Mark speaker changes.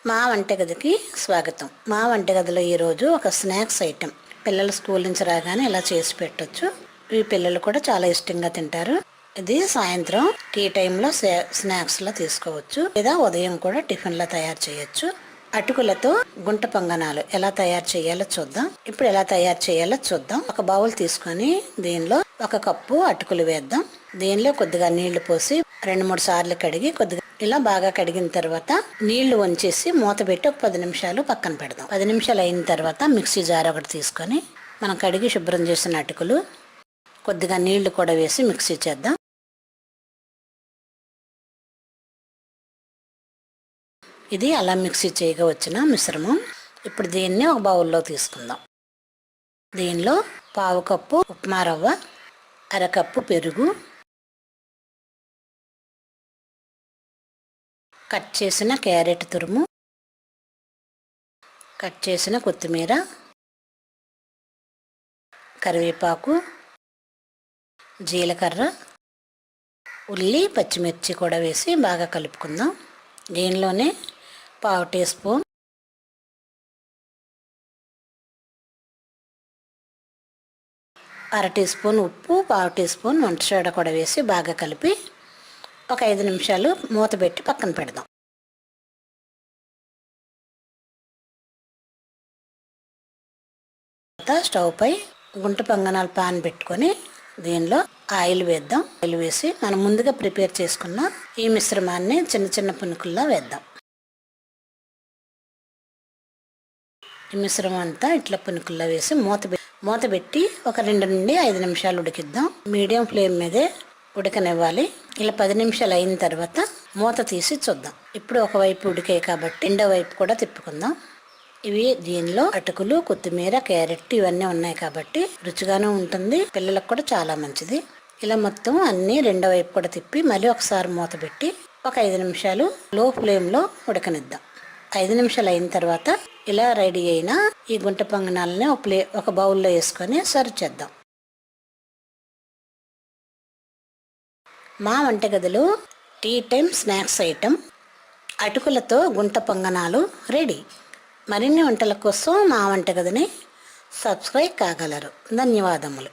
Speaker 1: మా వంటగదికి స్వాగతం. మా వంటగదిలో ఈరోజు ఒక స్నాక్స్ ఐటెం. పిల్లలు స్కూల్ నుంచి రాగానే ఇలా చేసి పెట్టొచ్చు. ఈ పిల్లలు కూడా చాలా ఇష్టంగా తింటారు. ఇది సాయంత్రం టీ టైంలో స్నాక్స్లో తీసుకోవచ్చు, లేదా ఉదయం కూడా టిఫిన్లో తయారు చేయొచ్చు. అటుకులతో గుంట పొంగనాలు ఎలా తయారు చేయాలో చూద్దాం. ఇప్పుడు ఎలా తయారు చేయాలో చూద్దాం. ఒక బౌల్ తీసుకొని దీనిలో 1 కప్పు అటుకులు వేద్దాం. దీనిలో కొద్దిగా నీళ్లు పోసి 2-3 సార్లు కడిగి కొద్దిగా ఇలా బాగా కడిగిన తర్వాత నీళ్లు వంచేసి మూత పెట్టి ఒక 10 నిమిషాలు పక్కన పెడదాం. 10 నిమిషాలు అయిన తర్వాత మిక్సీ జార్ ఒకటి తీసుకొని మనం కడిగి శుభ్రం చేసిన అటుకులు కొద్దిగా నీళ్లు కూడా వేసి మిక్సీ చేద్దాం. ఇది అలా మిక్సీ చేయగా వచ్చిన మిశ్రమం. ఇప్పుడు దీన్ని ఒక బౌల్లో తీసుకుందాం. దీనిలో 1/2 కప్పు ఉప్మా రవ్వ, 1/2 కప్పు పెరుగు, కట్ చేసిన క్యారెట్ తురుము, కట్ చేసిన కొత్తిమీర, కరివేపాకు, జీలకర్ర, ఉల్లి, పచ్చిమిర్చి కూడా వేసి బాగా కలుపుకుందాం. దీనిలోనే 1/2 టీ స్పూన్ అర టీ స్పూన్ ఉప్పు, 1/2 టీ స్పూన్ వంట సోడా కూడా వేసి బాగా కలిపి ఒక 5 నిమిషాలు మూత పెట్టి పక్కన పెడదాం. స్టవ్ పై గుంట పొంగనాల పాన్ పెట్టుకొని దీనిలో ఆయిల్ వేద్దాం. ఆయిల్ వేసి మనం ముందుగా ప్రిపేర్ చేసుకున్న ఈ మిశ్రమాన్ని చిన్న చిన్న పునుకుల్లో వేద్దాం. ఈ మిశ్రమం అంతా ఇట్లా పునుకుల్లో వేసి మూత పెట్టి ఒక 2 నుండి 5 నిమిషాలు ఉడికిద్దాం. మీడియం ఫ్లేమ్ మీదే ఉడకనివ్వాలి. ఇలా 10 నిమిషాలు అయిన తర్వాత మూత తీసి చూద్దాం. ఇప్పుడు ఒకవైపు ఉడికాయి కాబట్టి రెండో వైపు కూడా తిప్పుకుందాం. ఇవి దీనిలో అటుకులు, కొత్తిమీర, క్యారెట్ ఇవన్నీ ఉన్నాయి కాబట్టి రుచిగానే ఉంటుంది, పిల్లలకు కూడా చాలా మంచిది. ఇలా మొత్తం అన్నీ రెండో వైపు కూడా తిప్పి మళ్ళీ ఒకసారి మూత పెట్టి ఒక 5 నిమిషాలు లో ఫ్లేమ్లో ఉడకనిద్దాం. 5 నిమిషాలు అయిన తర్వాత ఇలా రెడీ అయిన ఈ గుంట పొంగనాలని ఒక బౌల్లో వేసుకొని సర్వ్ చేద్దాం. మా వంటగదిలో టీ టైం స్నాక్స్ ఐటెం అటుకులతో గుంట పొంగనాలు రెడీ. మరిన్ని వంటల కోసం మా వంటగదిని సబ్స్క్రైబ్ కాగలరు. ధన్యవాదములు.